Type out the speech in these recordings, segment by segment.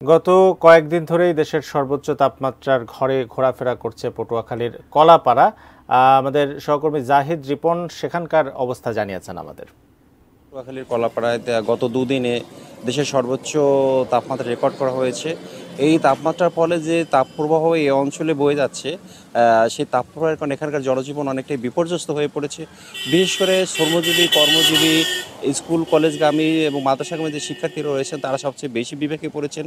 গত কয়েকদিন ধরেই দেশের সর্বোচ্চ তাপমাত্রার ঘরে ঘোরাফেরা করছে পটুয়াখালীর কলাপাড়া। আমাদের সহকর্মী জাহিদ রিপন সেখানকার অবস্থা জানিয়েছেন আমাদের। পটুয়াখালীর কলাপাড়ায় গত দুদিনে দেশের সর্বোচ্চ তাপমাত্রা রেকর্ড করা হয়েছে। এই তাপমাত্রার ফলে যে তাপপ্রবাহ এই অঞ্চলে বয়ে যাচ্ছে, সেই তাপপ্রবাহের কারণে এখানকার জনজীবন অনেকটাই বিপর্যস্ত হয়ে পড়েছে। বিশেষ করে শ্রমজীবী, কর্মজীবী, স্কুল কলেজগামী এবং মাদ্রাসাগামী যে শিক্ষার্থীরা রয়েছেন তারা সবচেয়ে বেশি বিবেকে পড়েছেন।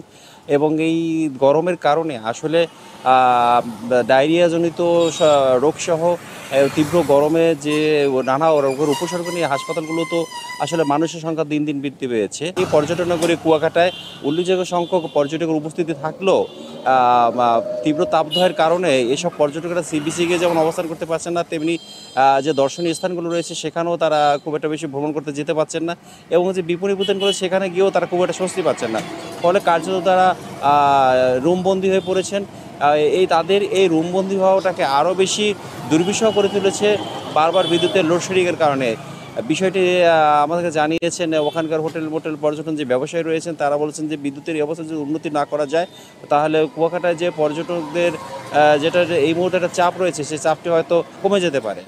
এবং এই গরমের কারণে আসলে ডায়রিয়াজনিত রোগসহ তীব্র গরমে যে নানা রোগের উপসর্গ নিয়ে হাসপাতালগুলো তো আসলে মানুষের সংখ্যা দিন দিন বৃদ্ধি পেয়েছে। এই পর্যটন নগরী কুয়াকাটায় উল্লেখযোগ্য সংখ্যক পর্যটকের উপস্থিতি থাকলেও তীব্র তাপদাহের কারণে এসব পর্যটকরা সি বিচে গিয়ে যেমন অবস্থান করতে পারছেন না, তেমনি যে দর্শনীয় স্থানগুলো রয়েছে সেখানেও তারা খুব একটা বেশি ভ্রমণ করতে যেতে পারছেন না, এবং যে বিপণী বিতানগুলো সেখানে গিয়েও তারা খুব একটা স্বস্তি পাচ্ছেন না। ফলে কার্যত তারা রুমবন্দি হয়ে পড়েছেন। তাদের এই রুমবন্দি হওয়াটাকে আরও বেশি দুর্বিষহ করে তুলেছে বারবার বিদ্যুতের লোডশেডিংয়ের কারণে। বিষয়টি আমাদেরকে জানিয়েছেন ওখানকার হোটেল পর্যটন যে ব্যবসায়ী রয়েছেন, তারা বলেছেন যে বিদ্যুতের এই অবস্থা যদি উন্নতি না করা যায় তাহলে কুয়াকাটায় যে পর্যটকদের যেটা এই মুহূর্তে একটা চাপ রয়েছে সেই চাপটি হয়তো কমে যেতে পারে।